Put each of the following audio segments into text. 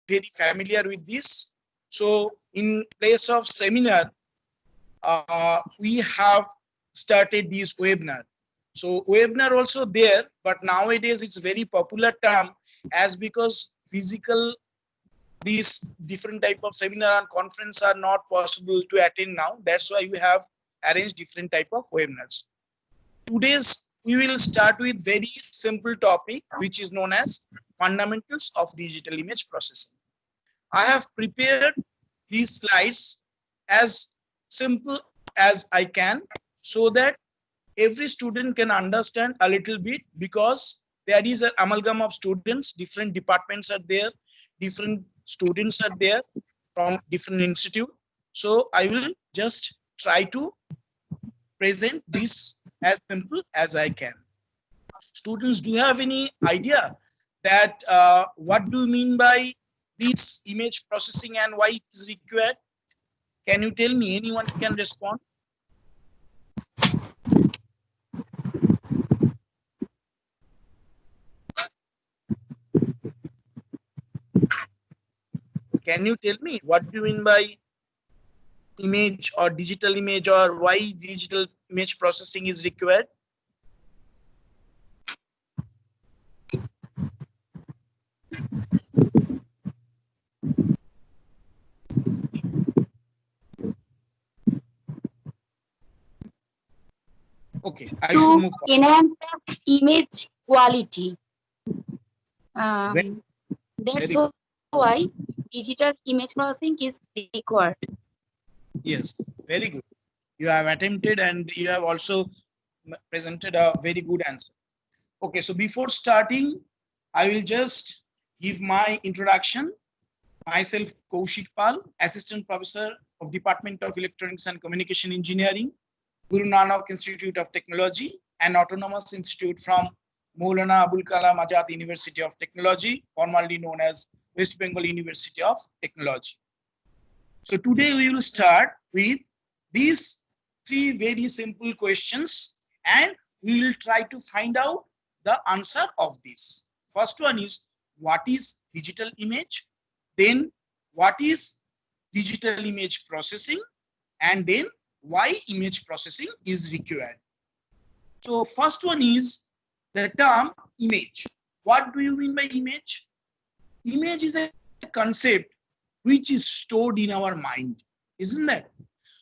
very familiar with this. So in place of seminar, we have started this webinar. So webinar also there, but nowadays it's very popular term as because physical these different type of seminar and conference are not possible to attend now. That's why we have arranged different type of webinars. Today's we will start with very simple topic which is known as fundamentals of digital image processing. I have prepared these slides as simple as I can so that every student can understand a little bit, because there is an amalgam of students, different departments are there, different students are there from different institute. So I will just try to present this as simple as I can. Students, do you have any idea that what do you mean by this image processing and why it is required? Can you tell me? Anyone can respond? Can you tell me what do you mean by image or digital image, or why digital image processing is required? Okay, I should To move on. enhance the image quality. Very, That's very good. why digital image processing is required. Yes, very good. You have attempted and you have also presented a very good answer. Okay, so before starting, I will just give my introduction. Myself, Kaushik Pal, Assistant Professor of Department of Electronics and Communication Engineering, Guru Nanak Institute of Technology, an autonomous institute from Maulana Abul Kalam Azad University of Technology, formerly known as West Bengal University of Technology. So today we will start with these three very simple questions and we will try to find out the answer of this. First one is, what is digital image? Then what is digital image processing? And then why image processing is required. So first one is the term image. What do you mean by image? Image is a concept which is stored in our mind, isn't that?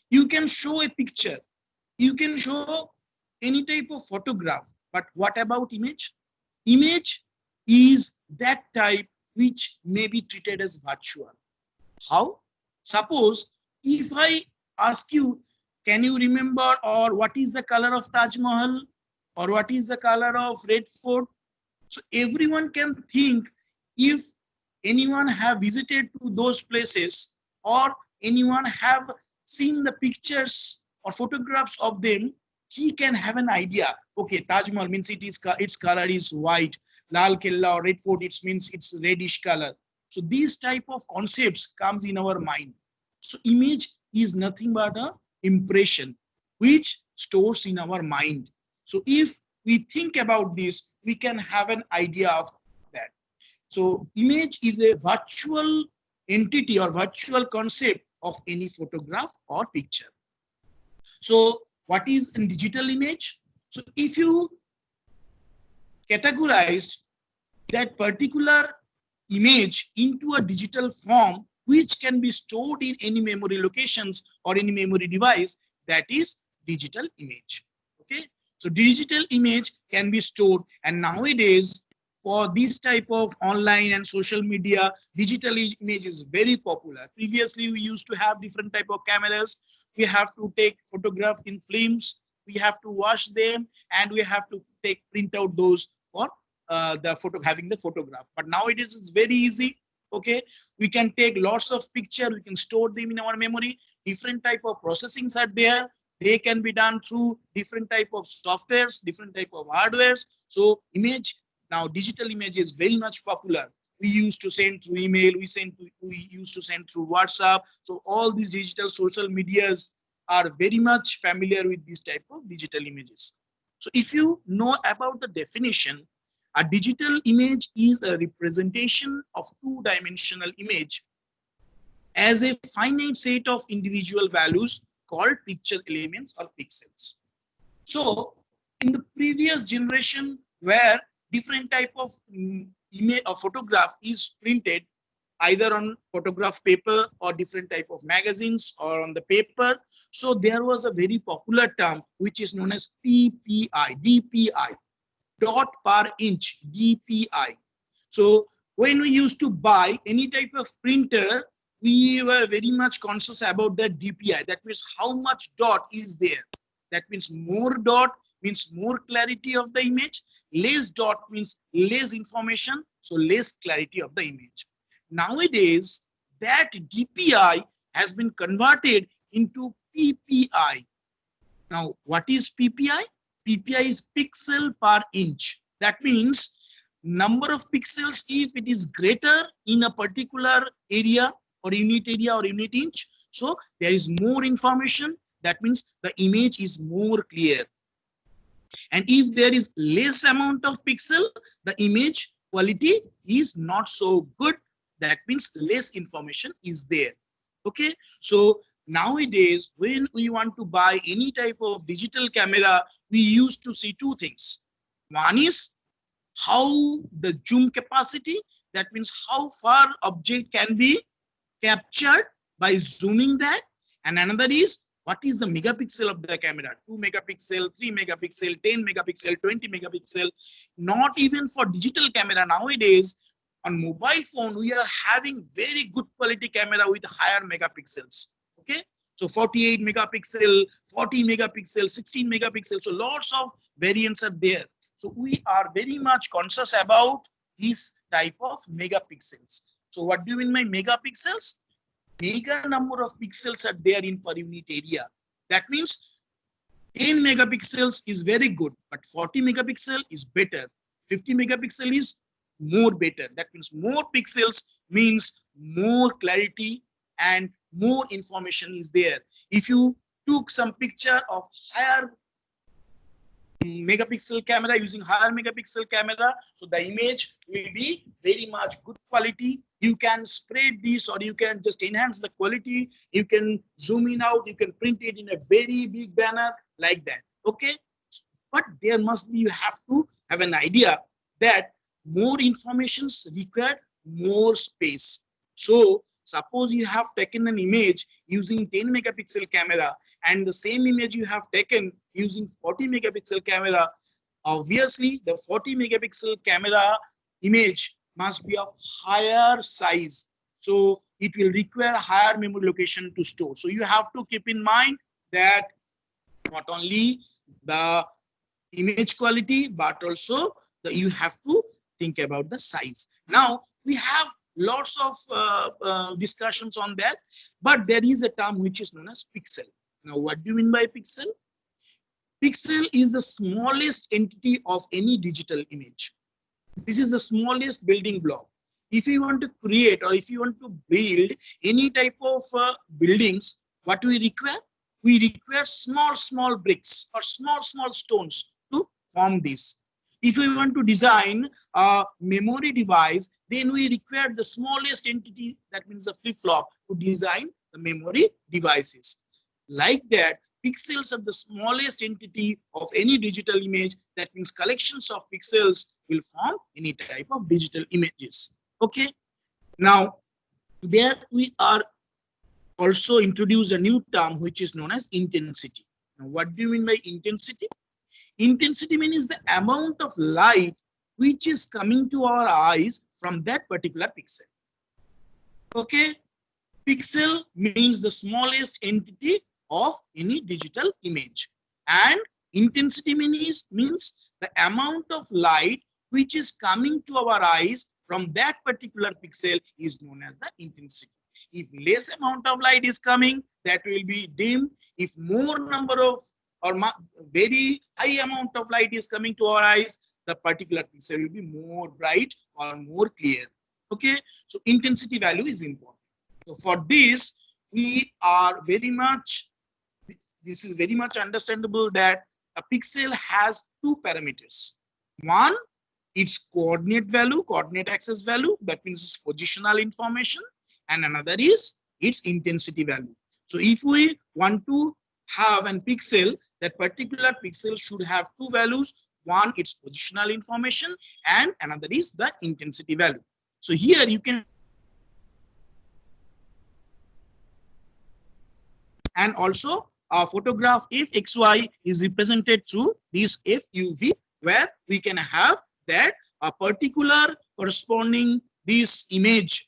You can show a picture, you can show any type of photograph, but what about image? Image is that type which may be treated as virtual. How? Suppose if I ask you, can you remember or what is the color of Taj Mahal or what is the color of Red Fort? So everyone can think, if anyone have visited to those places or anyone have seen the pictures or photographs of them, he can have an idea. Okay, Taj Mahal means its color is white. Lal Killa or Red Fort, it means it's reddish color. So these type of concepts comes in our mind. So image is nothing but a impression which stores in our mind. So if we think about this, we can have an idea of that. So image is a virtual entity or virtual concept of any photograph or picture. So what is a digital image? So if you categorize that particular image into a digital form which can be stored in any memory locations or any memory device, that is digital image. Okay, so digital image can be stored, and nowadays for this type of online and social media, digital image is very popular. Previously we used to have different type of cameras, we have to take photograph in films, we have to wash them, and we have to take print out those for the photo, having the photograph. But nowadays it's very easy. Okay, we can take lots of picture, we can store them in our memory. Different type of processings are there, they can be done through different type of softwares, different type of hardwares. So image, now digital image is very much popular. We used to send through email, we used to send through WhatsApp. So all these digital social medias are very much familiar with this type of digital images. So if you know about the definition, A digital image is a representation of two-dimensional image as a finite set of individual values called picture elements or pixels. So in the previous generation, where different type of image or photograph is printed either on photograph paper or different type of magazines or on the paper, so there was a very popular term which is known as DPI, dot per inch, DPI. So when we used to buy any type of printer, we were very much conscious about that DPI. That means how much dot is there. That means more dot means more clarity of the image. Less dot means less information, so less clarity of the image. Nowadays, that DPI has been converted into PPI. Now, what is PPI? PPI is pixel per inch. That means number of pixels, if it is greater in a particular area or unit inch, so there is more information. That means the image is more clear. And if there is less amount of pixel, the image quality is not so good. That means less information is there. Okay, so nowadays when we want to buy any type of digital camera, we used to see two things. One is how the zoom capacity, that means how far object can be captured by zooming that, and another is what is the megapixel of the camera, 2 megapixel, 3 megapixel, 10 megapixel, 20 megapixel. Not even for digital camera nowadays, on mobile phone we are having very good quality camera with higher megapixels. Okay, so 48 megapixel, 40 megapixel, 16 megapixel, so lots of variants are there. So we are very much conscious about this type of megapixels. So what do you mean by megapixels? Mega number of pixels are there in per unit area. That means 10 megapixels is very good, but 40 megapixel is better. 50 megapixel is more better. That means more pixels means more clarity and more information is there. If you took some picture of higher megapixel camera, using higher megapixel camera, so the image will be very much good quality. You can spread this or you can just enhance the quality. You can zoom in out, you can print it in a very big banner like that. Okay, but there must be, you have to have an idea that more informations require more space. So suppose you have taken an image using 10 megapixel camera and the same image you have taken using 40 megapixel camera, obviously the 40 megapixel camera image must be of higher size. So it will require higher memory location to store. So you have to keep in mind that not only the image quality, but also you have to think about the size. Now we have lots of discussions on that, but there is a term which is known as pixel. Now what do you mean by pixel? Pixel is the smallest entity of any digital image. This is the smallest building block. If you want to create or if you want to build any type of buildings, what do we require? We require small bricks or small stones to form this. If we want to design a memory device, then we require the smallest entity, that means the flip-flop, to design the memory devices. Like that, pixels are the smallest entity of any digital image. That means collections of pixels will form any type of digital images. Okay. Now, there we are also introduce a new term which is known as intensity. Now, what do you mean by intensity? Intensity means the amount of light which is coming to our eyes from that particular pixel. Okay. Pixel means the smallest entity of any digital image, and intensity means the amount of light which is coming to our eyes from that particular pixel is known as the intensity. If less amount of light is coming, that will be dim. If more number of or very high amount of light is coming to our eyes, the particular pixel will be more bright or more clear. Okay, so intensity value is important. So for this, we are very much, this is very much understandable that a pixel has two parameters. One, its coordinate value, coordinate axis value, that means its positional information, and another is its intensity value. So if we want to have a pixel, that particular pixel should have two values. One, its positional information, and another is the intensity value. So here you can, and also a photograph fxy is represented through this FUV, where we can have that a particular corresponding this image,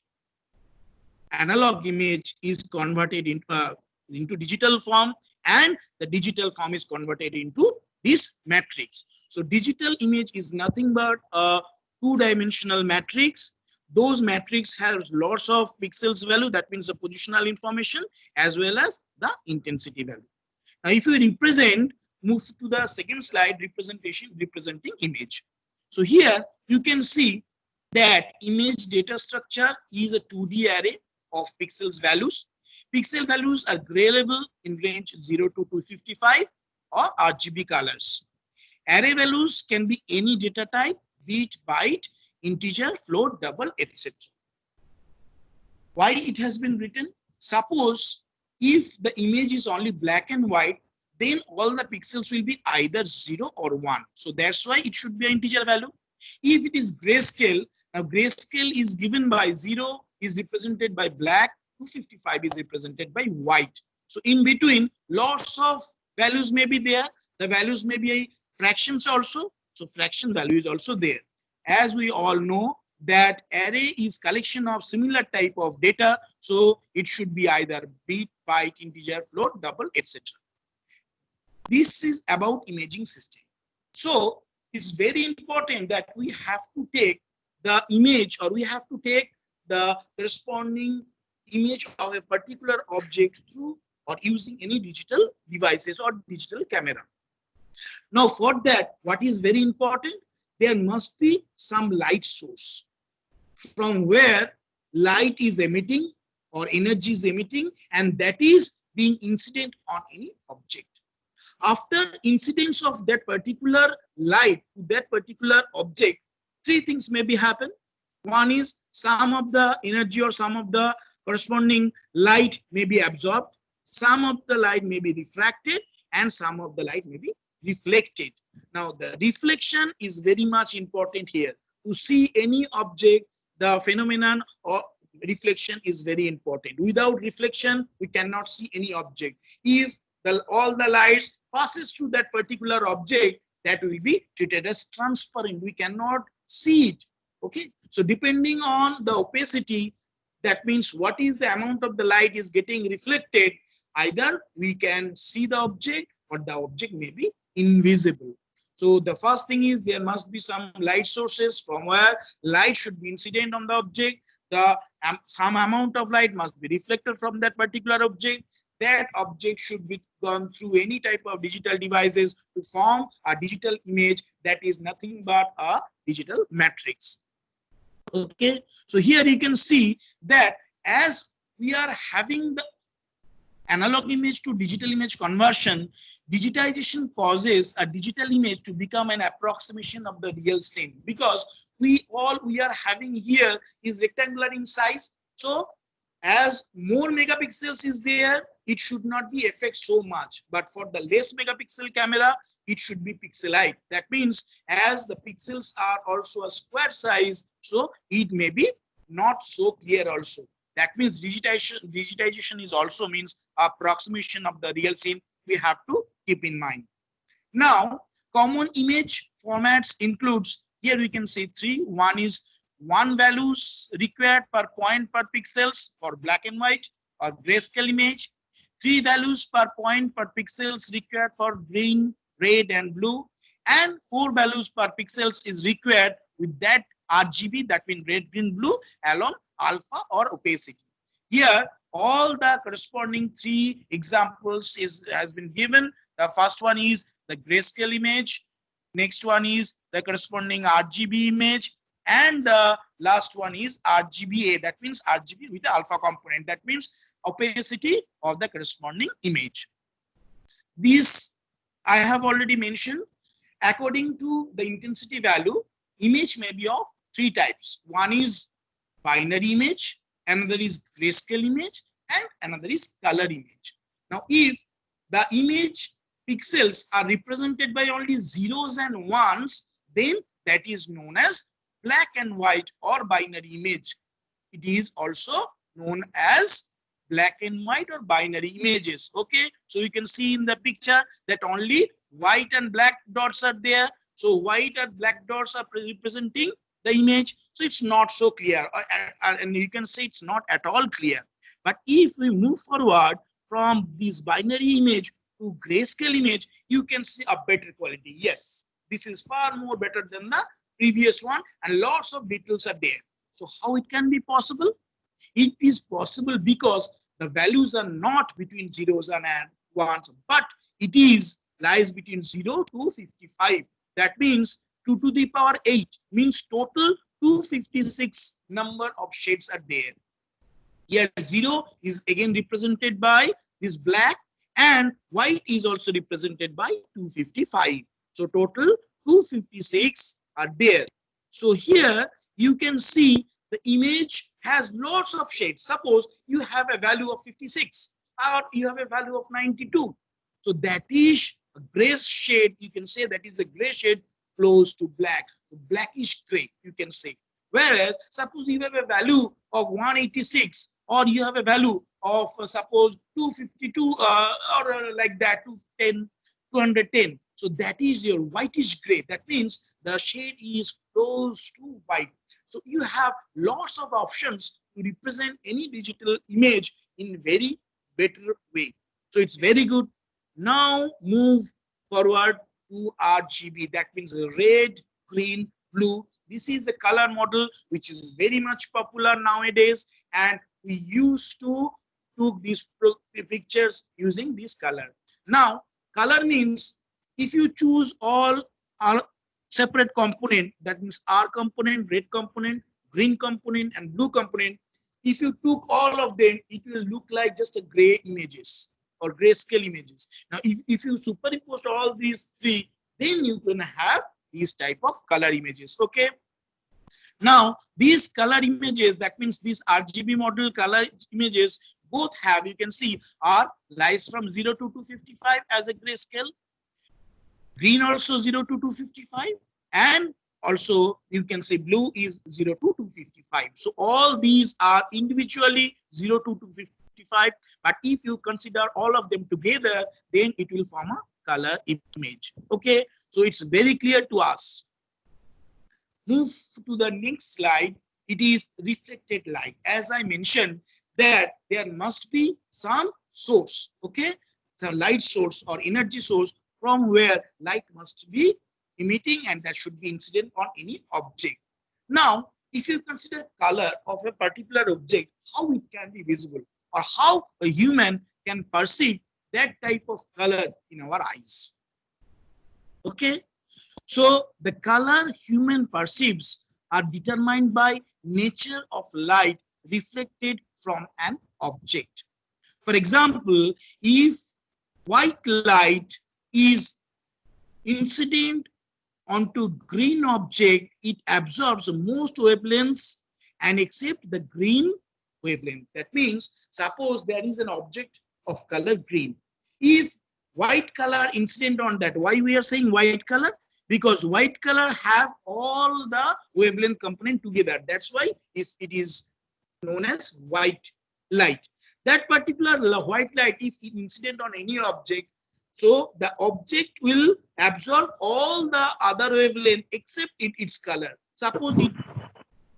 analog image, is converted into digital form, and the digital form is converted into this matrix. So digital image is nothing but a two-dimensional matrix. Those matrix have lots of pixels value, that means the positional information as well as the intensity value. Now if we represent, move to the second slide, representing image. So here you can see that image data structure is a 2D array of pixels values. Pixel values are gray level in range 0 to 255 or RGB colors. Array values can be any data type, be it byte, integer, float, double, etc. Why it has been written? Suppose if the image is only black and white, then all the pixels will be either 0 or 1. So that's why it should be an integer value. If it is grayscale, now grayscale is given by 0 is represented by black, 255 is represented by white. So in between, lots of values may be there. The values may be fractions also. So fraction value is also there. As we all know that array is collection of similar type of data. So it should be either bit, byte, integer, float, double, etc. This is about imaging system. So it's very important that we have to take the image, or we have to take the corresponding image of a particular object through or using any digital devices or digital camera. Now for that, what is very important, there must be some light source from where light is emitting or energy is emitting, and that is being incident on any object. After incidence of that particular light to that particular object, three things may be happen. One is some of the energy or some of the corresponding light may be absorbed, some of the light may be refracted, and some of the light may be reflected. Now the reflection is very much important here. To see any object, the phenomenon or reflection is very important. Without reflection, we cannot see any object. If all the lights passes through that particular object, that will be treated as transparent. We cannot see it. Okay. So depending on the opacity, that means what is the amount of the light is getting reflected, either we can see the object or the object may be invisible. So the first thing is there must be some light sources from where light should be incident on the object. Some amount of light must be reflected from that particular object. That object should be gone through any type of digital devices to form a digital image that is nothing but a digital matrix. Okay, so here you can see that as we are having the analog image to digital image conversion, digitization causes a digital image to become an approximation of the real scene, because we are having here is rectangular in size. So as more megapixels is there, it should not be affect so much, but for the less megapixel camera, it should be pixelite. That means as the pixels are also a square size, so it may be not so clear also. That means digitization is also means approximation of the real scene. We have to keep in mind. Now, common image formats includes, here we can say three. One is one values required per point per pixels for black and white or grayscale image. 3 values per point per pixels required for green, red, and blue, and 4 values per pixels is required with that RGB, that means red, green, blue, along alpha or opacity. Here, all the corresponding 3 examples has been given. The first one is the grayscale image. Next one is the corresponding RGB image. And the last one is RGBA, that means RGB with the alpha component, that means opacity of the corresponding image. These I have already mentioned. According to the intensity value, image may be of three types. One is binary image, another is grayscale image, and another is color image. Now, if the image pixels are represented by only zeros and ones, then that is known as black and white or binary image. It is also known as black and white or binary images. Okay, so you can see in the picture that only white and black dots are there. So white and black dots are representing the image. So it's not so clear, and you can say it's not at all clear. But if we move forward from this binary image to grayscale image, you can see a better quality. Yes, this is far more better than the previous one, and lots of details are there. So how it can be possible? It is possible because the values are not between zeros and ones, but it is lies between 0 to 55. That means 2 to the power 8 means total 256 number of shades are there. Here 0 is again represented by this black, and white is also represented by 255. So total 256 are there. So here you can see the image has lots of shades. Suppose you have a value of 56 or you have a value of 92. So that is a gray shade. You can say that is the gray shade close to black. So blackish gray, you can say. Whereas suppose you have a value of 186 or you have a value of suppose 252 or like that, 210, 210. So that is your whitish gray. That means the shade is close to white. So you have lots of options to represent any digital image in very better way. So it's very good. Now move forward to RGB. That means red, green, blue. This is the color model which is very much popular nowadays, and we used to took these pictures using this color. Now color means if you choose all separate component, that means R component, red component, green component, and blue component. If you took all of them, it will look like just a gray images or grayscale images. Now, if you superimpose all these three, then you can have these type of color images. Okay. Now, these color images, that means these RGB model color images, both have, you can see, are lies from 0 to 255 as a grayscale. Green also 0 to 255, and also you can say blue is 0 to 255. So all these are individually 0 to 255, but if you consider all of them together, then it will form a color image. Okay, so it's very clear to us. Move to the next slide. It is reflected light. As I mentioned, that there must be some source, okay, some light source or energy source from where light must be emitting, and that should be incident on any object. Now, if you consider color of a particular object, how it can be visible or how a human can perceive that type of color in our eyes. Okay, so the color human perceives are determined by nature of light reflected from an object. For example, if white light is incident onto green object, it absorbs most wavelengths and except the green wavelength. That means suppose there is an object of color green. If white color incident on that, why we are saying white color? Because white color have all the wavelength component together. That's why it is known as white light. That particular white light, if it incident on any object, so the object will absorb all the other wavelength except its color. Suppose it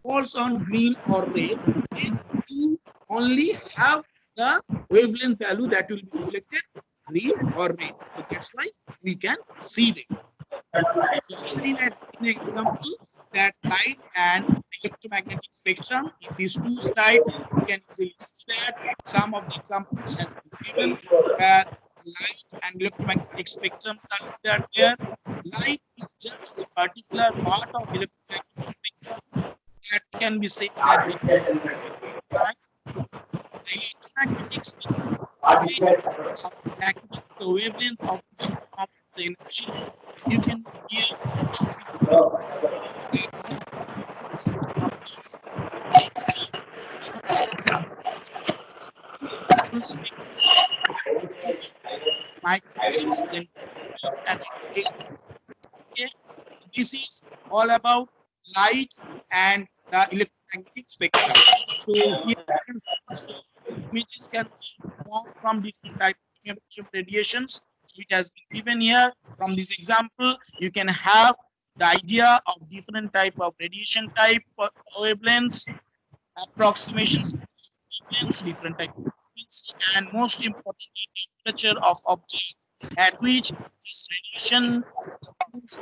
falls on green or red, then you only have the wavelength value that will be reflected green or red. So that's why we can see them. So here in an example, that light and electromagnetic spectrum in these two slides, you can easily see that some of the examples has been given where light and electromagnetic spectrum are there. Light is just a particular part of electromagnetic spectrum that can be said that it is light. The electromagnetic spectrum the wavelength of the energy. You can hear microwaves, then and X-ray. Okay, this is all about light and the electromagnetic spectrum. So here you can see also images can be formed from different types of radiations. So it has been given here from this example. You can have the idea of different type of radiation type wavelengths, approximations, different type of wavelengths, and most importantly, temperature of objects at which this radiation moves.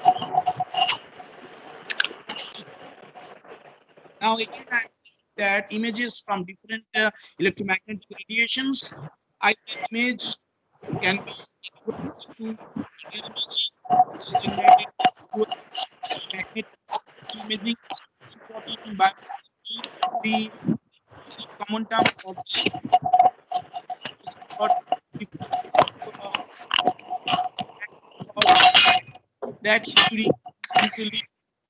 Now again, I'm saying that images from different electromagnetic radiations, either image can be categorized into radar imaging, which is generated through magnetic imaging. It's important in biomedical. We common term for that is usually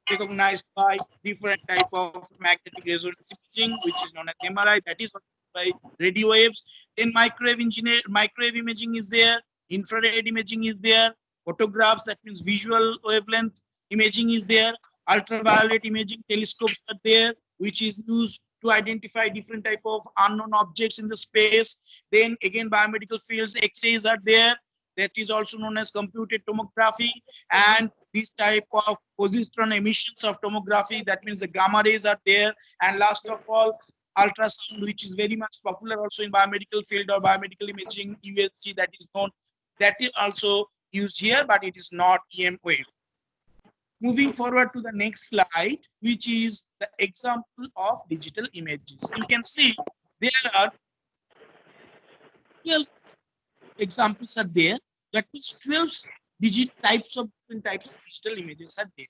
recognized by different type of magnetic resonance imaging, which is known as MRI. That is by radio waves. Then microwave imaging is there. Infrared imaging is there. Photographs, that means visual wavelength imaging is there. Ultraviolet imaging telescopes are there, which is used to identify different type of unknown objects in the space. Then again, biomedical fields, X-rays are there. That is also known as computed tomography, and this type of positron emissions of tomography, that means the gamma rays are there. And last of all, ultrasound, which is very much popular also in biomedical field or biomedical imaging, USG, that is known, that is also used here, but it is not EM wave. Moving forward to the next slide, which is the example of digital images. You can see there are 12 examples are there. That means 12 types of different types of digital images are there.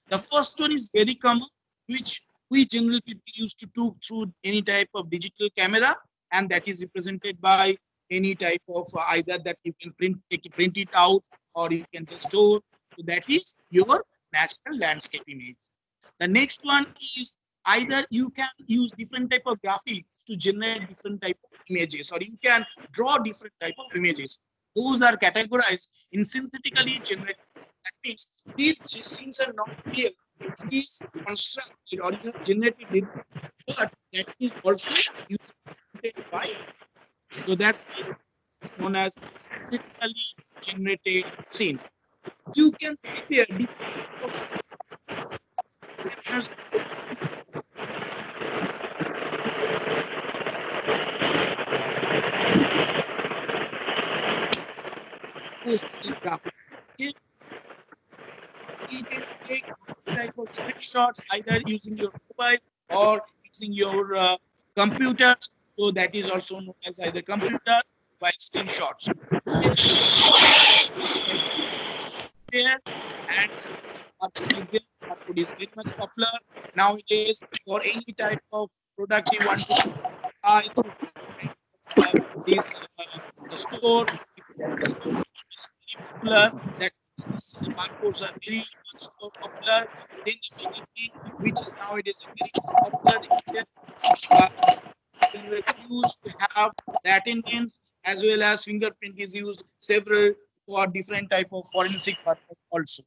The first one is very common, which we generally use to do through any type of digital camera, and that is represented by any type of either that you can print it out, or you can just store. So that is your natural landscape image. The next one is either you can use different type of graphics to generate different type of images, or you can draw different type of images. Those are categorized in synthetically generated. That means these things are not real. It is constructed or you have generated it, but that is also used by. So that's known as synthetically generated scene. You can prepare graphic. Okay. You can take type of screenshots either using your mobile or using your computer. So that is also known as either computer by screenshots. There and output is very much popular nowadays for any type of product you want to buy. This store is very popular. That these barcodes are very much popular. Then the fingerprint, which is nowadays a very popular, used to have the attendance as well as fingerprint is used several for different type of forensic purpose also.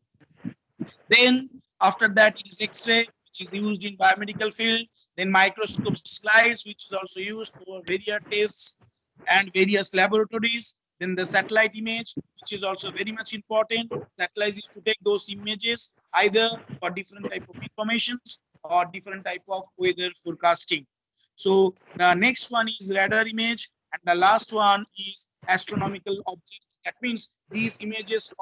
Then after that it is X-ray, which is used in biomedical field. Then microscope slides, which is also used for various tests and various laboratories. Then the satellite image, which is also very much important. Satellites is to take those images either for different type of informations or different type of weather forecasting. So the next one is radar image, and the last one is astronomical objects. That means these images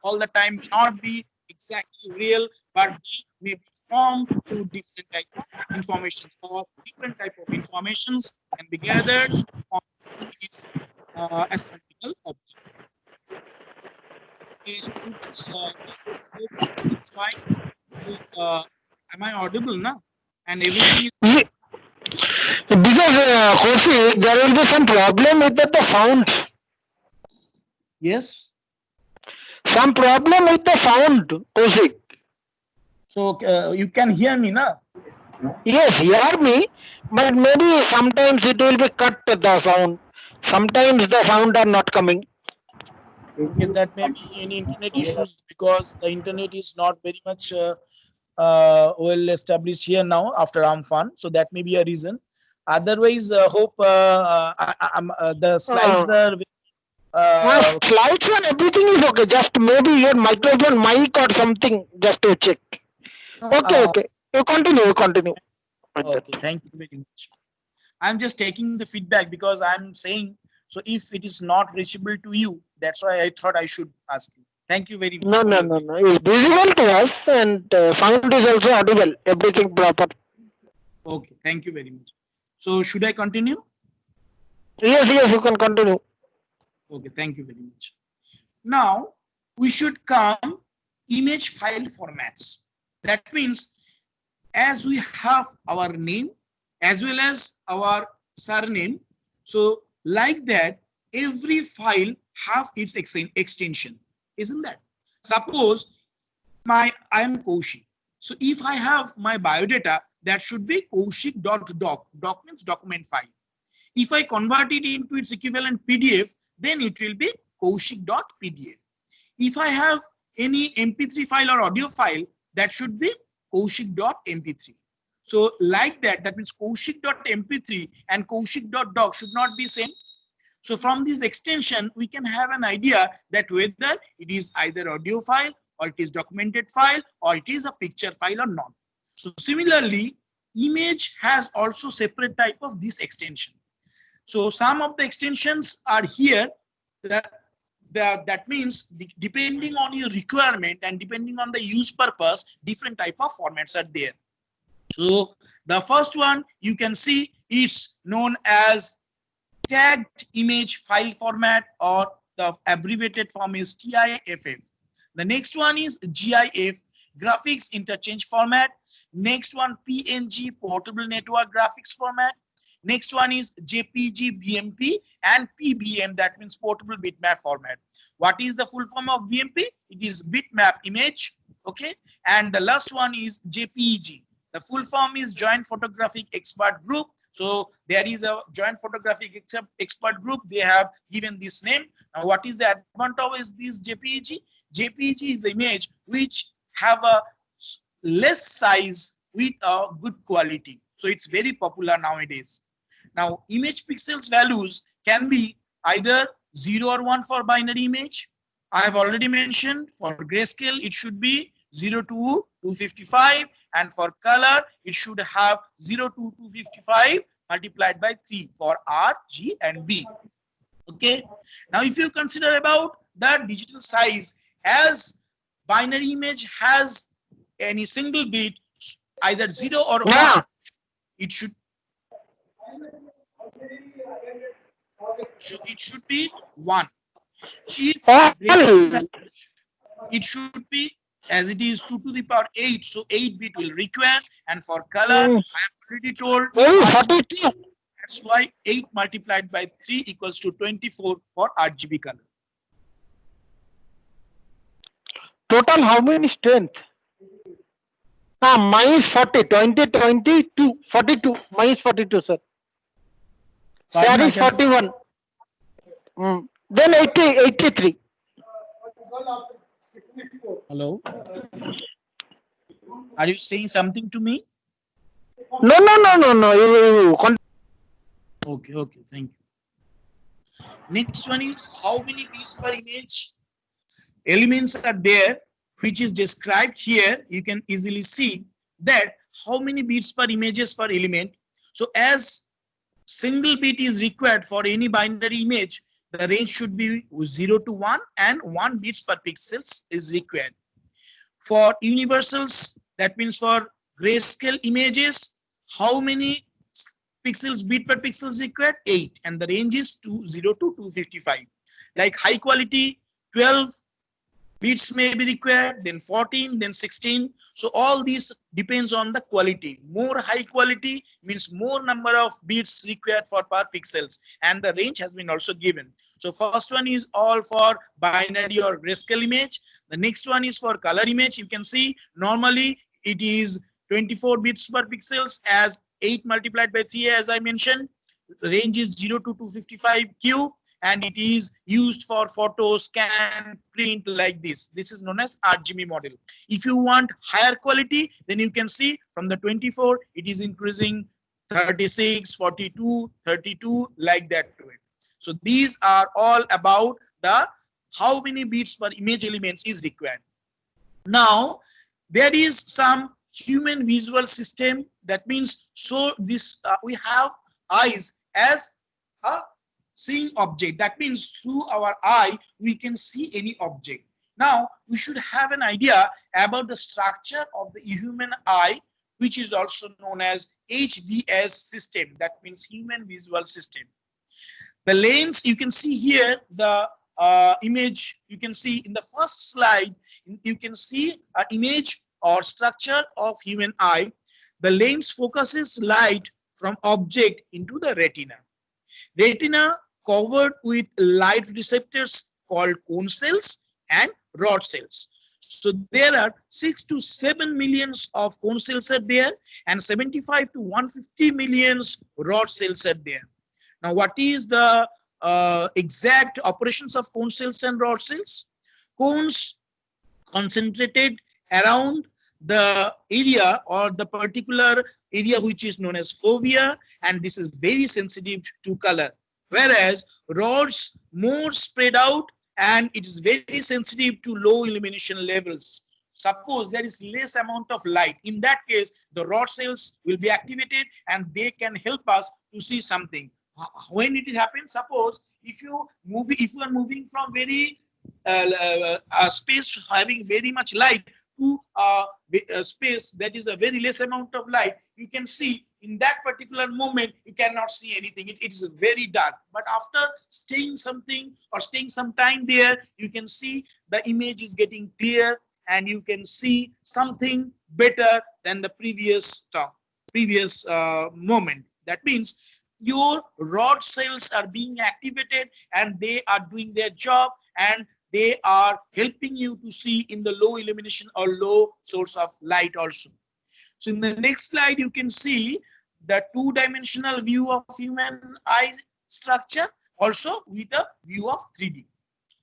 all the time may not be exactly real, but they may be formed to different type of informations, or different type of informations can be gathered from these astronomical objects. Am I audible now? And everything is because Kosi, there will be some problem with the sound. yes. Some problem with the sound, Kosi. So you can hear me now? Yes, hear me, but maybe sometimes it will be cut the sound. Sometimes the sound are not coming. Okay, that may be any internet issues because the internet is not very much well established here now after Amphan, so that may be a reason. Otherwise, hope the slides Uh, are uh, Slides and everything is okay. Just maybe your microphone, mic or something, just to check. no, Okay, okay. You continue. You continue. Like that. okay. Thank you very much. I'm just taking the feedback because I'm saying so. If it is not reachable to you, that's why I thought I should ask you. Thank you very much No, for no, your no, feedback. no. It's visible to us and sound is also audible. Everything proper. Okay, thank you very much. So should I continue? Yes, yes. You can continue. Okay, thank you very much. Now we should come image file formats. That means as we have our name as well as our surname, so like that every file have its extension, isn't that? Suppose I am Kaushik. So if I have my biodata, that should be Kaushik.doc. Doc means document file. If I convert it into its equivalent PDF, then it will be Kaushik.pdf. If I have any MP3 file or audio file, that should be Kaushik.mp3. So like that, that means Kaushik.mp3 and Kaushik.doc should not be same. So from this extension, we can have an idea that whether it is either audio file or it is documented file or it is a picture file or not. So similarly, image has also separate type of this extension. So some of the extensions are here. That means depending on your requirement and depending on the use purpose, different type of formats are there. So the first one you can see is known as tagged image file format, or the abbreviated form is TIFF. The next one is GIF, graphics interchange format. Next one, PNG, portable network graphics format. Next one is JPG, BMP, and PBM, that means portable bitmap format. What is the full form of BMP? It is bitmap image, okay? And the last one is JPEG. The full form is Joint Photographic Expert Group. So there is a Joint Photographic Expert Group. They have given this name. Now, what is the advantage is this JPEG? JPEG is the image which have a less size with a good quality. So it's very popular nowadays. Now, image pixels values can be either 0 or 1 for binary image. I have already mentioned for grayscale, it should be 0 to 255, and for color, it should have 0 to 255 multiplied by 3 for R, G, and B. Okay. Now, if you consider about the digital size, as binary image has any single bit, either 0 or 1, Yeah. it should be 1. If it should be as it is 2 to the power 8, so 8 bit will require. And for color, I have already told, that's why 8 multiplied by 3 equals to 24 for RGB color. Total how many strength? Mine is 40, 20, 22, 42. Mine is 42, sir. Sir is 41. Then 80, 83. Hello? Are you saying something to me? No. Okay, thank you. Next one is how many bits per image elements are there, which is described here. You can easily see that how many bits per images per element. So as single bit is required for any binary image, the range should be 0 to 1 and 1 bits per pixels is required. For universals, that means for grayscale images, how many pixels bit per pixel is required? 8, and the range is 0 to 255. Like high quality, 12 bits may be required, then 14, then 16. So all these depends on the quality. More high quality means more number of bits required for per pixels, and the range has been also given. So first one is all for binary or grayscale image. The next one is for color image. You can see normally it is 24 bits per pixels as 8 multiplied by 3, as I mentioned. range is 0 to 255 Q, and it is used for photo, scan, print like this. This is known as RGB model. If you want higher quality, then you can see from the 24, it is increasing 36, 42, 32, like that to it. So these are all about the how many bits per image elements is required. Now, there is some human visual system. That means, so this we have eyes as a seeing object. That means through our eye, we can see any object. Now, we should have an idea about the structure of the human eye, which is also known as HVS system. That means human visual system. The lens, you can see here, the image, you can see in the first slide, you can see an image or structure of human eye. The lens focuses light from object into the retina. Retina covered with light receptors called cone cells and rod cells. So there are 6 to 7 millions of cone cells are there, and 75 to 150 millions rod cells are there. Now, what is the exact operations of cone cells and rod cells? Cones concentrated around the area or the particular area which is known as fovea, and this is very sensitive to color. Whereas rods more spread out and it is very sensitive to low illumination levels. Suppose there is less amount of light. In that case, the rod cells will be activated and they can help us to see something. When it happens, suppose if you are moving from very space having very much light to a space that is a very less amount of light, you can see in that particular moment you cannot see anything. It is very dark. But after staying some time there, you can see the image is getting clear and you can see something better than the previous moment. That means your rod cells are being activated and they are doing their job, and they are helping you to see in the low illumination or low source of light also. So in the next slide, you can see the two-dimensional view of human eye structure also with a view of 3D.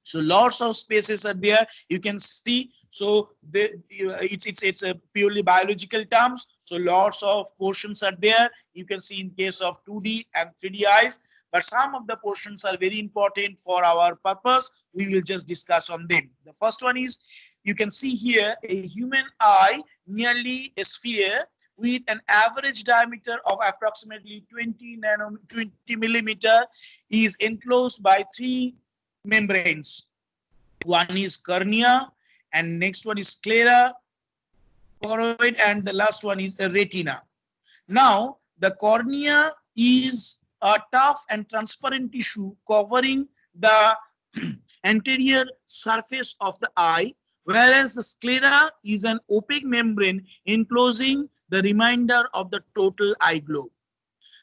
So lots of spaces are there. You can see. So it's a purely biological terms. So lots of portions are there. You can see in case of 2D and 3D eyes. But some of the portions are very important for our purpose. We will just discuss on them. The first one is, you can see here a human eye, nearly a sphere with an average diameter of approximately 20 millimeter, is enclosed by 3 membranes. One is cornea, and next one is sclera, choroid, and the last one is a retina. Now, the cornea is a tough and transparent tissue covering the anterior surface of the eye, whereas the sclera is an opaque membrane enclosing the remainder of the total eye globe.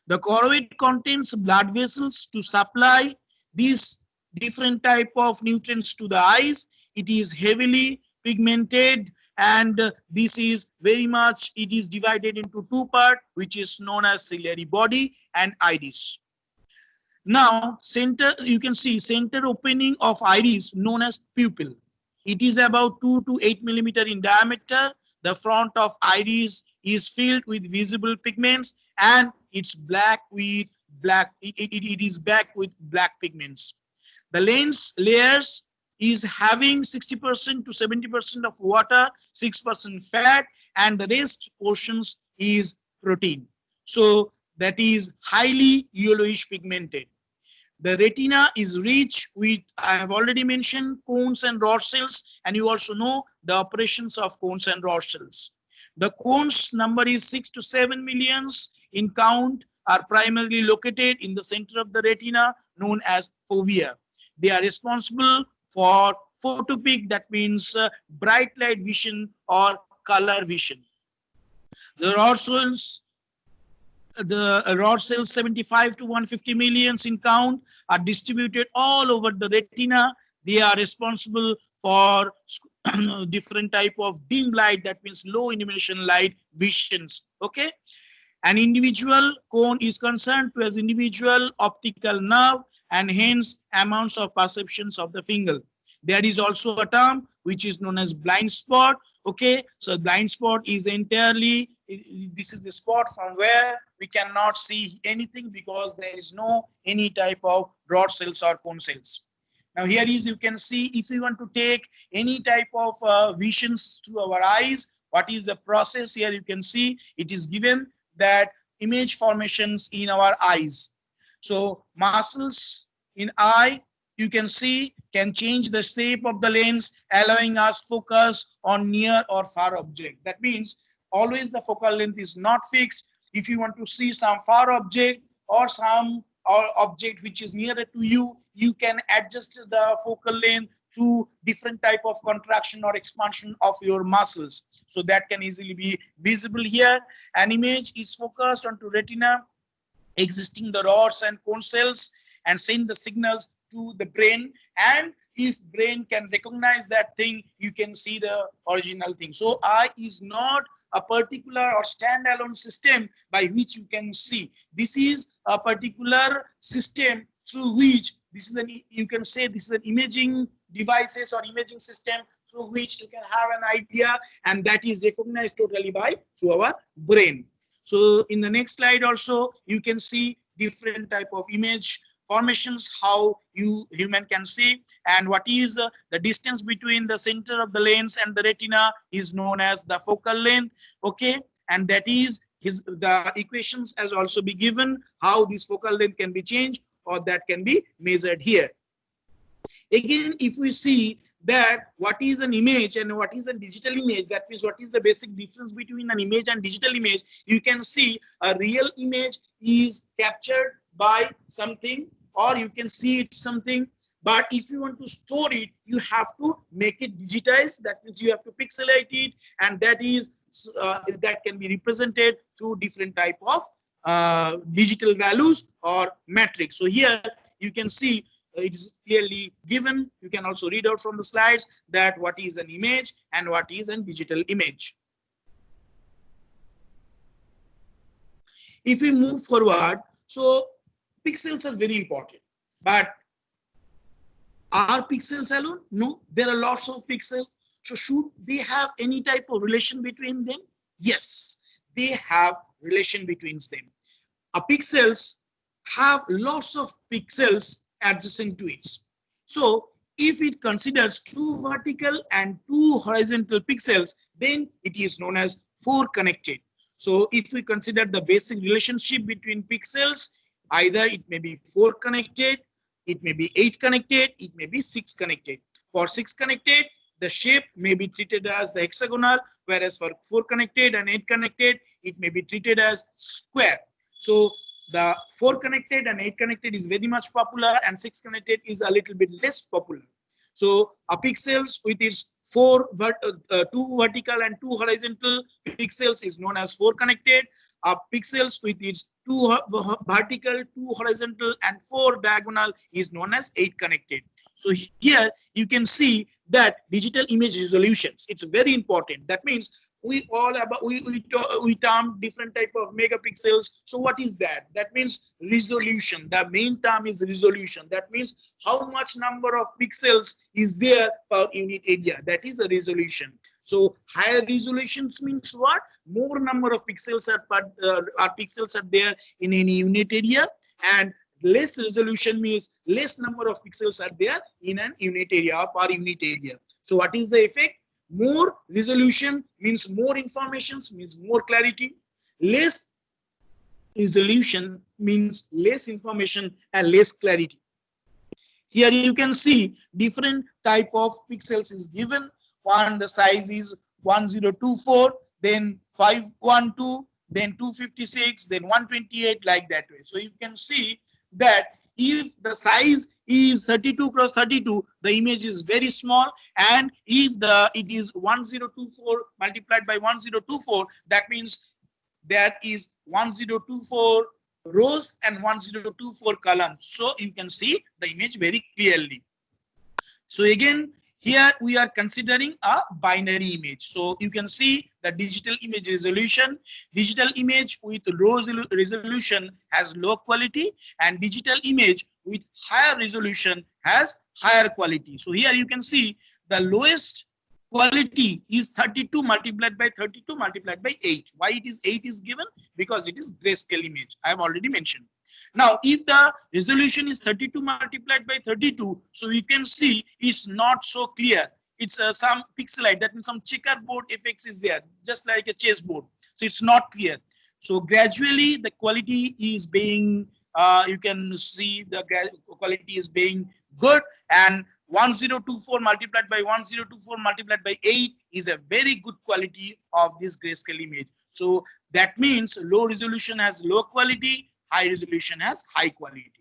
The choroid contains blood vessels to supply these different type of nutrients to the eyes. It is heavily pigmented, and this is very much, it is divided into 2 parts, which is known as ciliary body and iris. Now, center, you can see center opening of iris known as pupil. It is about 2 to 8 millimeter in diameter. The front of iris is filled with visible pigments, and it's black with black. It is black with black pigments. The lens layers is having 60% to 70% of water, 6% fat, and the rest portions is protein. So that is highly yellowish pigmented. The retina is rich with, I have already mentioned, cones and rod cells, and you also know the operations of cones and rod cells. The cones number is 6 to 7 millions in count, are primarily located in the center of the retina, known as fovea. They are responsible for photopic, that means bright light vision or color vision. The rod cells, 75 to 150 millions in count, are distributed all over the retina. They are responsible for different type of dim light, that means low illumination light visions. Okay. An individual cone is concerned to as individual optical nerve and hence amounts of perceptions of the finger. There is also a term which is known as blind spot. Okay, so blind spot is entirely, this is the spot from where we cannot see anything because there is no any type of rod cells or cone cells. Now here is, you can see, if we want to take any type of visions through our eyes, what is the process here? You can see it is given that image formations in our eyes. So muscles in eye, you can see, can change the shape of the lens, allowing us focus on near or far object. That means always the focal length is not fixed. If you want to see some far object or some object which is nearer to you, you can adjust the focal length through different type of contraction or expansion of your muscles. So that can easily be visible here. An image is focused onto retina existing the rods and cone cells and send the signals to the brain, and if brain can recognize that thing, you can see the original thing. So eye is not a particular or standalone system by which you can see. This is a particular system through which this is an, you can say this is an imaging devices or imaging system through which you can have an idea, and that is recognized totally by through our brain. So in the next slide also you can see different type of image formations, how human can see, and what is the distance between the center of the lens and the retina is known as the focal length. Okay, and that is the equations has also be given how this focal length can be changed or that can be measured here. Again, if we see that what is an image and what is a digital image, that means what is the basic difference between an image and digital image, you can see a real image is captured by something or you can see it something, but if you want to store it, you have to make it digitized. That means you have to pixelate it, and that is that can be represented through different type of digital values or matrix. So here you can see it is clearly given. You can also read out from the slides that what is an image and what is a digital image. If we move forward, so pixels are very important, but are pixels alone? No, there are lots of pixels. So should they have any type of relation between them? Yes, they have relation between them. Pixels have lots of pixels adjacent to it. So if it considers 2 vertical and 2 horizontal pixels, then it is known as 4 connected. So if we consider the basic relationship between pixels, either it may be 4 connected, it may be 8 connected, it may be 6 connected. For 6 connected, the shape may be treated as the hexagonal, whereas for 4 connected and 8 connected, it may be treated as square. So the 4 connected and 8 connected is very much popular, and 6 connected is a little bit less popular. So a pixels with its 2 vertical and 2 horizontal pixels is known as 4 connected. Pixels with its 2 vertical, 2 horizontal and 4 diagonal is known as 8 connected. So here you can see that digital image resolutions, it's very important. That means we term different type of megapixels. So what is that? That means resolution. The main term is resolution. That means how much number of pixels is there per unit area. That is the resolution. So higher resolutions means what? More number of pixels are there in any unit area, and less resolution means less number of pixels are there in an unit area or per unit area. So what is the effect? More resolution means more information, means more clarity. Less resolution means less information and less clarity. Here you can see different type of pixels is given. One, the size is 1024, then 512, then 256, then 128, like that way. So you can see that if the size is 32 cross 32, the image is very small, and if it is 1024 multiplied by 1024, that means that is 1024 rows and 1024 columns. So you can see the image very clearly. So again, Here we are considering a binary image. So you can see the digital image resolution. Digital image with low resolution has low quality, and digital image with higher resolution has higher quality. So here you can see the lowest quality is 32 multiplied by 32 multiplied by 8. Why it is 8 is given? Because it is grayscale image. I have already mentioned. Now, if the resolution is 32 multiplied by 32, so you can see it's not so clear. It's some pixelite, that means some checkerboard effects is there, just like a chessboard. So it's not clear. So gradually the quality is being, you can see the quality is being good, and 1024 multiplied by 1024 multiplied by 8 is a very good quality of this grayscale image. So that means low resolution has low quality, high resolution has high quality.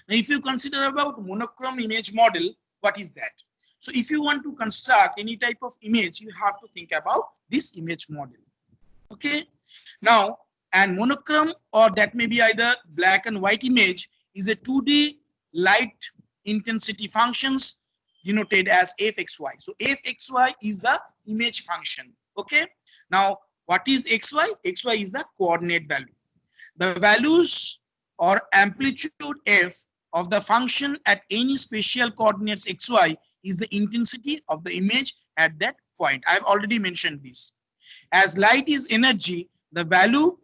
Now, if you consider about monochrome image model, what is that? So if you want to construct any type of image, you have to think about this image model. Okay. Now, and monochrome, or that may be either black and white image, is a 2D light intensity functions denoted as fxy. So fxy is the image function. Okay. Now, what is xy? Xy is the coordinate value. The values or amplitude f of the function at any spatial coordinates xy is the intensity of the image at that point. I've already mentioned this. As light is energy, the value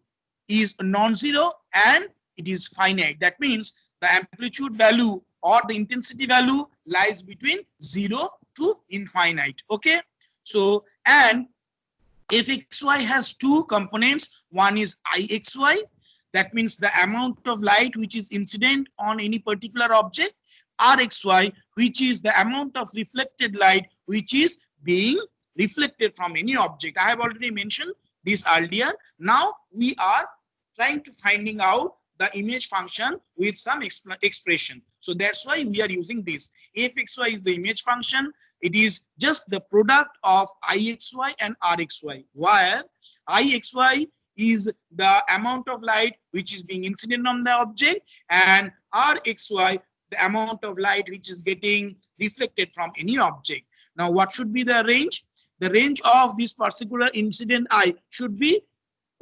is non-zero and it is finite. That means the amplitude value or the intensity value lies between 0 to infinite. Okay. So, and fxy has two components. One is ixy. That means the amount of light which is incident on any particular object. Rxy, which is the amount of reflected light which is being reflected from any object. I have already mentioned this earlier. Now we are trying to finding out the image function with some expression. So that's why we are using this. fxy is the image function. It is just the product of ixy and rxy, where ixy is the amount of light which is being incident on the object, and rxy the amount of light which is getting reflected from any object. Now what should be the range? The range of this particular incident I should be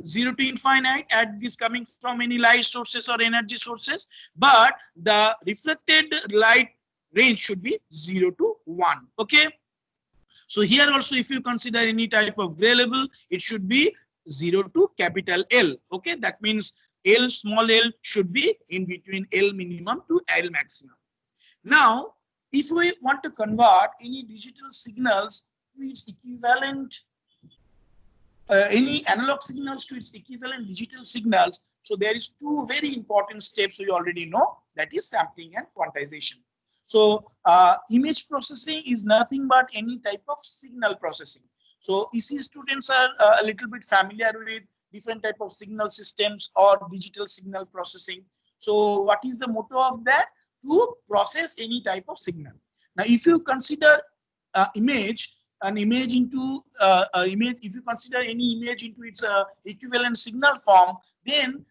0 to infinite, at this coming from any light sources or energy sources, but the reflected light range should be 0 to 1. Okay. So here also, if you consider any type of gray level, it should be 0 to capital L. Okay. That means L small l should be in between L minimum to L maximum. Now, if we want to convert any digital signals to its equivalent, any analog signals to its equivalent digital signals, so there is two very important steps we already know, that is sampling and quantization. So image processing is nothing but any type of signal processing. So EC students are a little bit familiar with different type of signal systems or digital signal processing. So what is the motto of that? To process any type of signal. Now, if you consider an image into image, if you consider any image into its equivalent signal form, then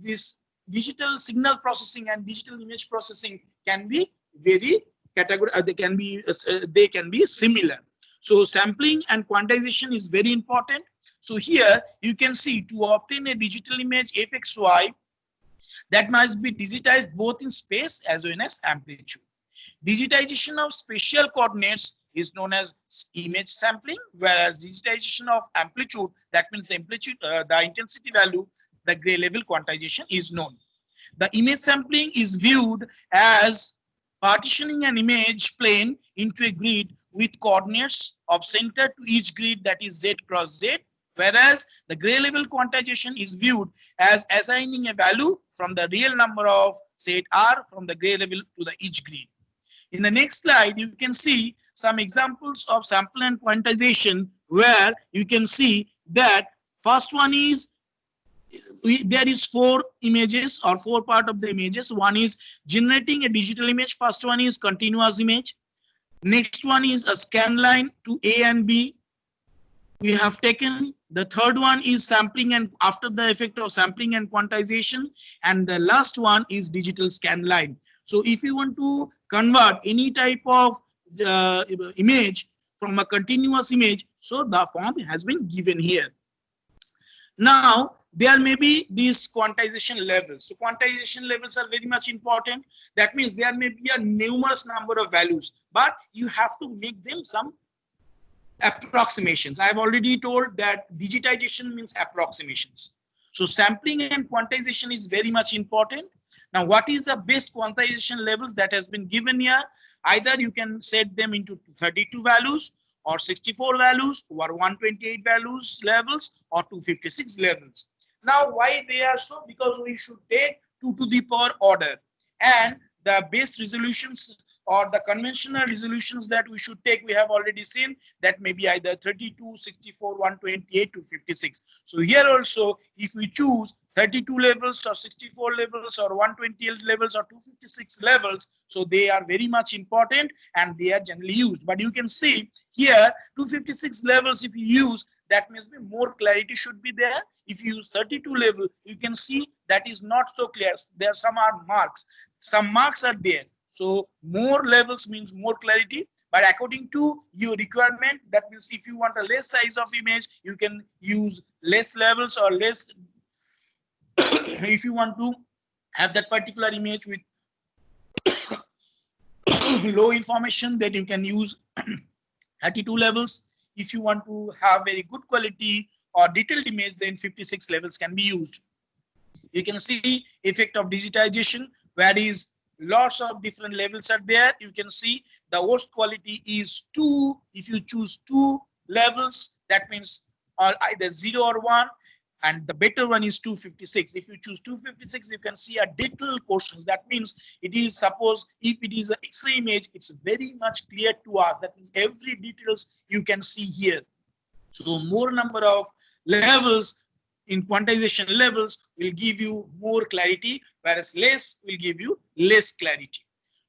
this digital signal processing and digital image processing can be very they can be similar. So sampling and quantization is very important. So here you can see, to obtain a digital image fxy, that must be digitized both in space as well as amplitude. Digitization of spatial coordinates is known as image sampling, whereas digitization of amplitude, that means amplitude, the intensity value, the gray level quantization is known. The image sampling is viewed as partitioning an image plane into a grid with coordinates of center to each grid, that is z cross z, whereas the gray level quantization is viewed as assigning a value from the real number of set r from the gray level to the each grid. In the next slide, you can see some examples of sample and quantization, where you can see that first one is, there is 4 images or 4 part of the images. One is generating a digital image. First one is continuous image. Next one is a scan line to A and B. We have taken. The third one is sampling and after the effect of sampling and quantization. And the last one is digital scan line. So if you want to convert any type of image from a continuous image. So the form has been given here. Now, there may be these quantization levels. So quantization levels are very much important. That means there may be a numerous number of values, but you have to make them some approximations. I have already told that digitization means approximations. So sampling and quantization is very much important. Now, what is the best quantization levels that has been given here? Either you can set them into 32 values, or 64 values, or 128 values levels, or 256 levels. Now, why they are so? Because we should take 2 to the power order, and the base resolutions or the conventional resolutions that we should take, we have already seen that may be either 32, 64, 128 to 56. So here also, if we choose 32 levels or 64 levels or 128 levels or 256 levels, so they are very much important and they are generally used. But you can see here 256 levels, if you use, that means more clarity should be there. If you use 32 level, you can see that is not so clear. There some are marks, some marks are there. So more levels means more clarity, but according to your requirement, that means if you want a less size of image, you can use less levels or less. If you want to have that particular image with low information, then you can use 32 levels. If you want to have very good quality or detailed image, then 56 levels can be used. You can see effect of digitization, where is lots of different levels are there. You can see the worst quality is 2. If you choose 2 levels, that means either 0 or 1. And the better one is 256. If you choose 256, you can see a detailed portions. That means it is, suppose if it is an X-ray image, it's very much clear to us. That means every details you can see here. So more number of levels in quantization levels will give you more clarity, whereas less will give you less clarity.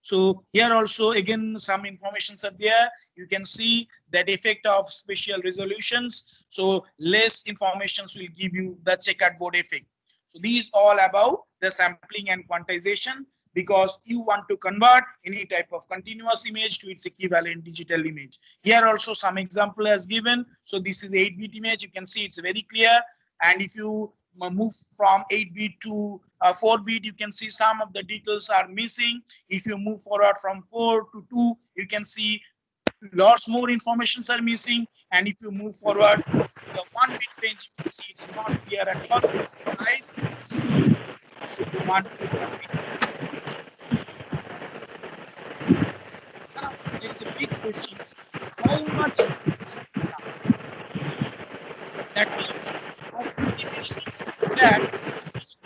So here also again some informations are there. You can see that effect of spatial resolutions. So less informations will give you the checkerboard effect. So these all about the sampling and quantization, because you want to convert any type of continuous image to its equivalent digital image. Here also some example as given. So this is 8-bit image. You can see it's very clear. And if you move from 8-bit to 4-bit, you can see some of the details are missing. If you move forward from 4 to 2, you can see lots more informations are missing. And if you move forward the 1-bit range, you can see it's not clear at all. Guys, it's 1 bit. Now there is a big question: how much is now? That means how continuously that resolutions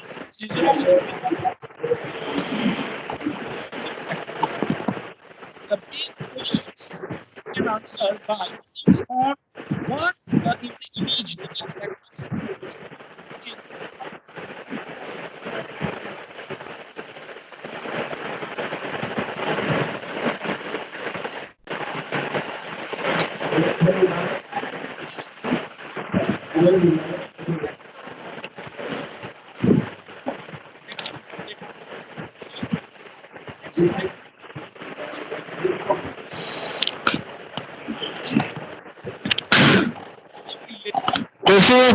the big questions can answer by depends on what in the image details. That means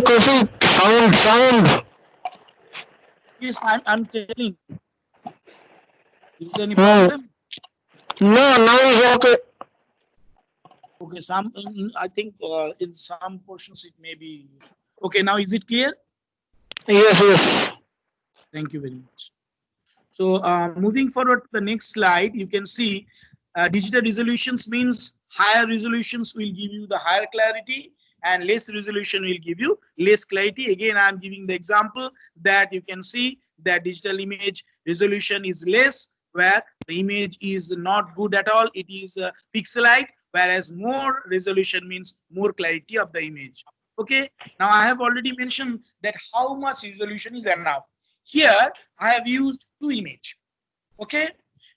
Kofi, sound. yes, I'm telling. Is there any problem? No, now is okay. Okay, some I think in some portions it may be okay. Now is it clear? Yes. Thank you very much. So moving forward to the next slide, you can see digital resolutions means higher resolutions will give you the higher clarity, and less resolution will give you less clarity. Again, I'm giving the example that you can see that digital image resolution is less, where the image is not good at all. It is pixelite, whereas more resolution means more clarity of the image. Okay, now I have already mentioned that how much resolution is enough. Here I have used 2 images. Okay,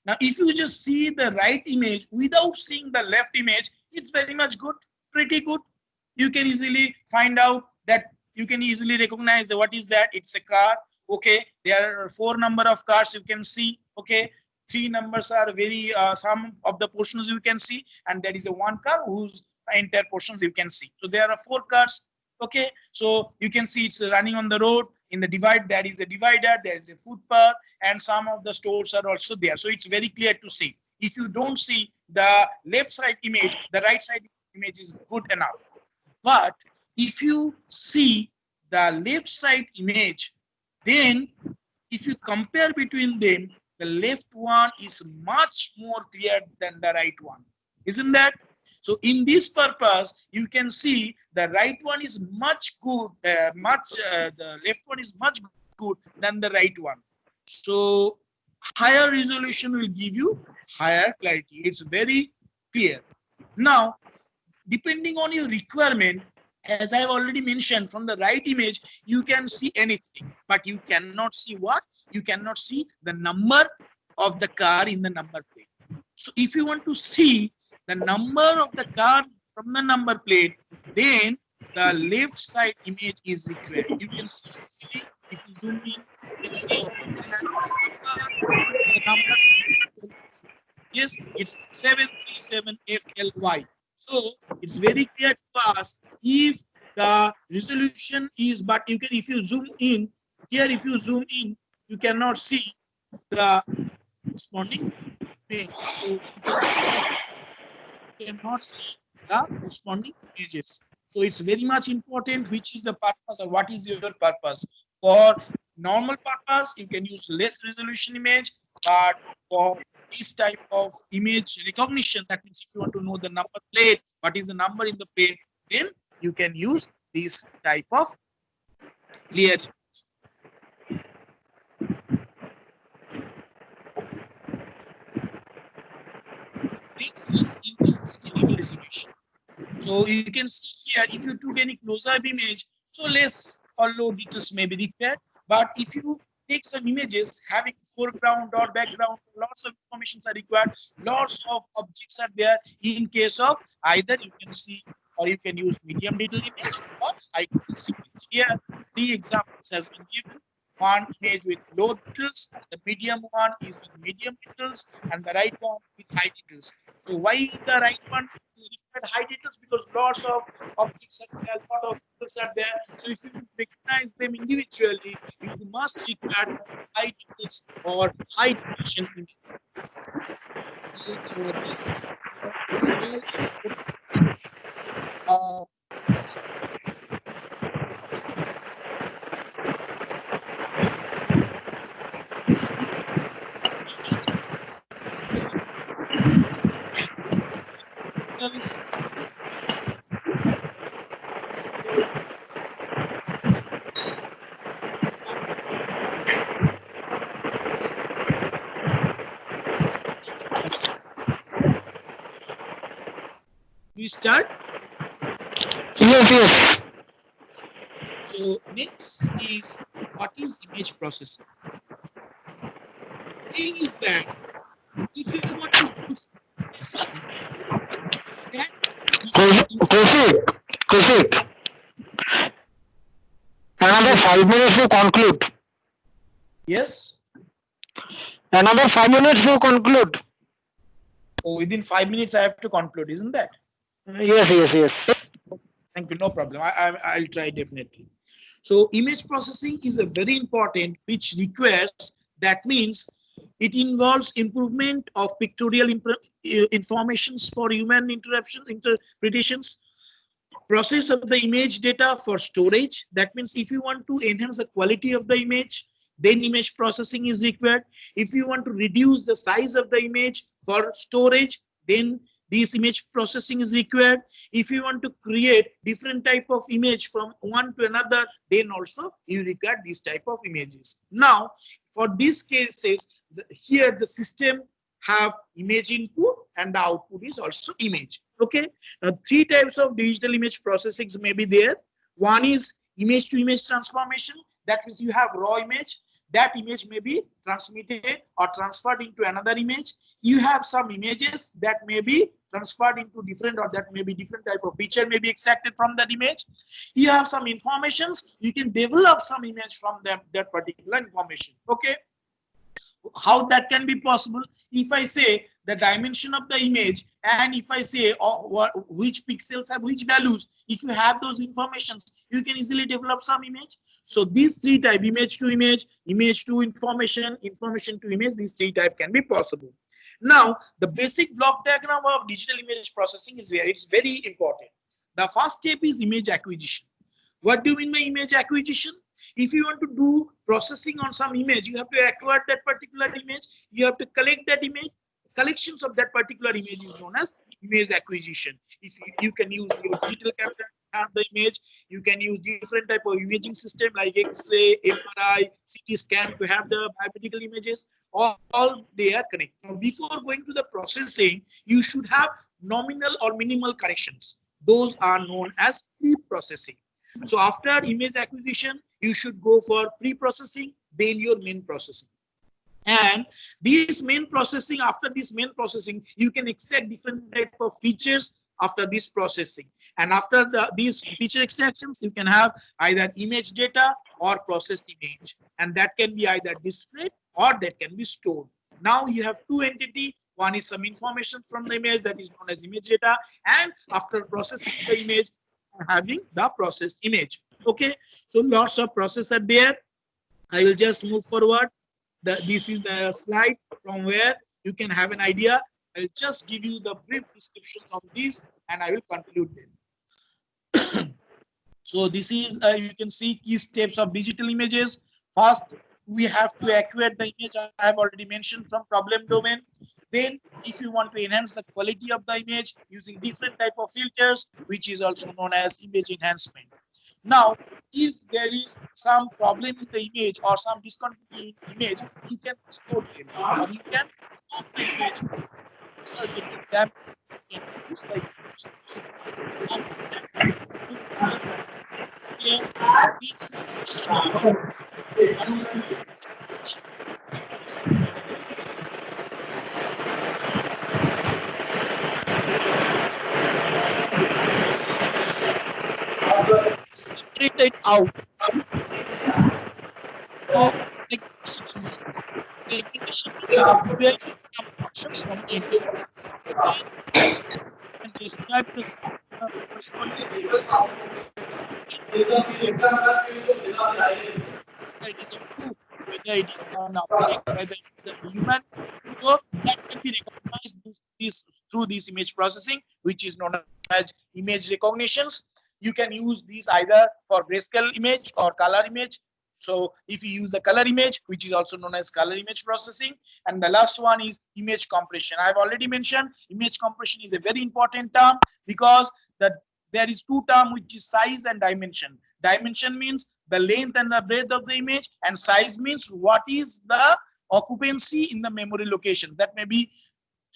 now if you just see the right image without seeing the left image, it's very much good, pretty good. You can easily find out that, you can easily recognize what is that. It's a car. Okay, there are 4 number of cars you can see. Okay, three numbers are very some of the portions you can see, and there is a one car whose entire portions you can see. So there are four cars. Okay, so you can see it's running on the road. In the divide, there is a divider, there is a footpath, and some of the stores are also there. So it's very clear to see. If you don't see the left side image, the right side image is good enough. But if you see the left side image, then if you compare between them, the left one is much more clear than the right one. Isn't that? So in this purpose, you can see the right one is much good, the left one is much good than the right one. So higher resolution will give you higher clarity. It's very clear. Now, depending on your requirement, as I have already mentioned, from the right image, you can see anything, but you cannot see what? You cannot see the number of the car in the number plate. So if you want to see the number of the car from the number plate, then the left side image is required. You can see, if you zoom in, you can see the number. Yes, it's 737FLY. So it's very clear to us if the resolution is, but you can, if you zoom in here, if you zoom in, you cannot see the corresponding page. So you cannot see the corresponding images. So it's very much important which is the purpose or what is your purpose. For normal purpose, you can use less resolution image, but for this type of image recognition, that means if you want to know the number plate, what is the number in the plate, then you can use this type of clear image. Next is intensity level resolution. So you can see here, if you took any close-up image, so less or low details may be required. But if you take some images having foreground or background, lots of informations are required, lots of objects are there. In case of either you can see or you can use medium detail image or high detail image. Here, three examples has been given. One image with low details, the medium one is with medium details, and the right one with high details. So why the right one is required high details? Because lots of objects are there, a lot of details are there. So if you recognize them individually, you must require high details or high definition image. We start. Yes. So next is what is image processing? Thing is that if you want to Kaushik, another 5 minutes to conclude. Yes. Another 5 minutes to conclude. Oh, within 5 minutes I have to conclude, isn't that? Yes. Thank you, no problem. I'll try definitely. So image processing is a very important, which requires, that means it involves improvement of pictorial informations for human interpretations, process of the image data for storage. That means if you want to enhance the quality of the image, then image processing is required. If you want to reduce the size of the image for storage, then this image processing is required. If you want to create different type of image from one to another, then also you require this type of images. Now, for these cases, here the system have image input and the output is also image. Okay. Now, three types of digital image processing may be there. One is image to image transformation. That means you have raw image. That image may be transmitted or transferred into another image. You have some images that may be transferred into different, or that may be different type of feature may be extracted from that image. You have some informations. You can develop some image from them, that particular information. Okay. How that can be possible? If I say the dimension of the image, and if I say which pixels have which values, if you have those informations, you can easily develop some image. So these three type, image to image, image to information, information to image, these three type can be possible. Now the basic block diagram of digital image processing is here. It's very important. The first step is image acquisition. What do you mean by image acquisition? If you want to do processing on some image, you have to acquire that particular image. You have to collect that image. Collections of that particular image is known as image acquisition. If you can use your digital camera to have the image, you can use different type of imaging system like X-ray, MRI, CT scan to have the biomedical images. All they are connected. Now, before going to the processing, you should have nominal or minimal corrections. Those are known as pre-processing. So after image acquisition, you should go for pre-processing, then your main processing. And this main processing, after this main processing, you can extract different type of features after this processing. And after these feature extractions, you can have either image data or processed image. And that can be either displayed or that can be stored. Now you have two entities. One is some information from the image that is known as image data. And after processing the image, having the processed image. Okay, so lots of process are there. I will just move forward. This is the slide from where you can have an idea. I'll just give you the brief descriptions of this and I will conclude them. So this is, you can see key steps of digital images. First, we have to acquire the image. I have already mentioned from problem domain. Then if you want to enhance the quality of the image using different type of filters, which is also known as image enhancement. Now, if there is some problem in the image or some discontinuity in image, you can store them or you can stop the image. So you can use the separate it out. So segmentation where some options from input and describe the responsibility. Whether it is a group, whether it is an object, whether it is a human. So that can be recognized through this image processing, which is known as image recognitions. You can use these either for grayscale image or color image. So if you use the color image, which is also known as color image processing, and the last one is image compression. I've already mentioned image compression is a very important term because there is two terms, which is size and dimension. Dimension means the length and the breadth of the image, and size means what is the occupancy in the memory location. That may be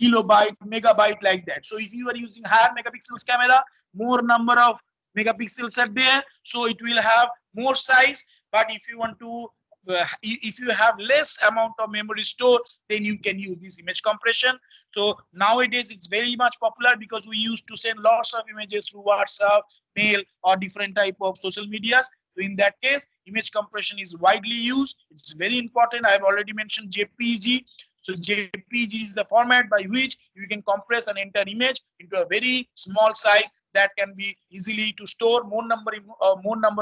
kilobyte, megabyte, like that. So if you are using higher megapixels camera, more number of megapixels are there, so it will have more size. But if you want to if you have less amount of memory stored, then you can use this image compression. So nowadays it's very much popular because we used to send lots of images through WhatsApp, mail, or different type of social medias. So in that case, image compression is widely used. It's very important. I have already mentioned JPEG. So JPEG is the format by which you can compress an entire image into a very small size that can be easily to store. More number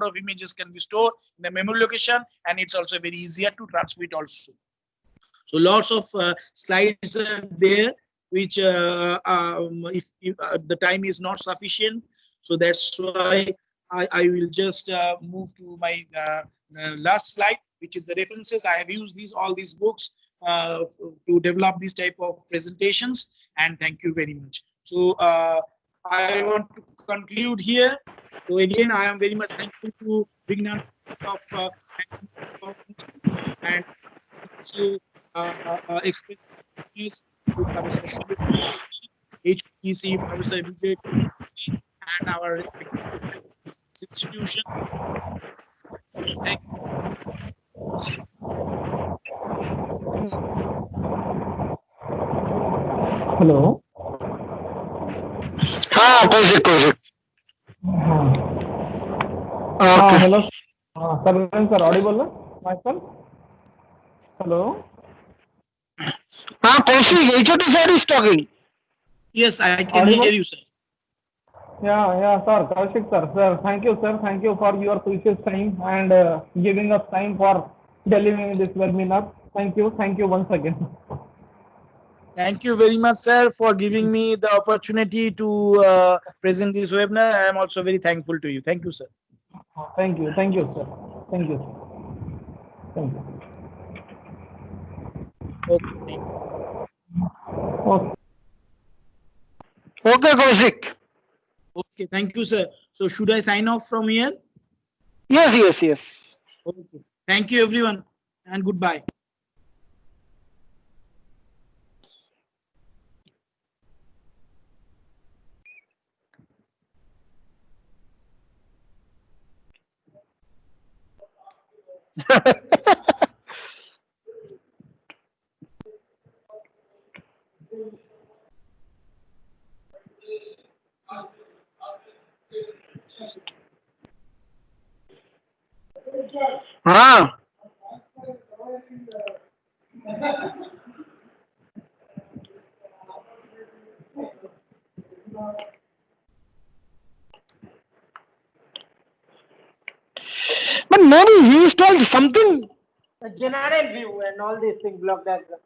of images can be stored in the memory location, and it's also very easier to transmit also. So lots of slides are there, which if the time is not sufficient, so that's why I will just move to my last slide, which is the references. I have used all these books to develop this type of presentations, and thank you very much. So I want to conclude here. So again, I am very much thankful to Vignan of and also express HPC, Professor Vijay, and our respective institution. Thank you. Hello. Kaushik. Hello. Sir, audible myself? Hello. Kaushik, HOD sir is talking. Yes, I can Audible? hear you, sir. Yeah, sir. Kaushik, sir. Sir, thank you, sir. Thank you for your precious time and giving us time for delivering this webinar. Thank you. Thank you once again. Thank you very much, sir, for giving me the opportunity to present this webinar. I am also very thankful to you. Thank you, sir. Thank you. Thank you, sir. Thank you. Thank you. Okay, thank you. Okay. Okay, Kaushik. Okay, thank you, sir. So should I sign off from here? Yes. Okay. Thank you, everyone, and goodbye. हाँ. But maybe he is told something. General view and all these things, block diagram.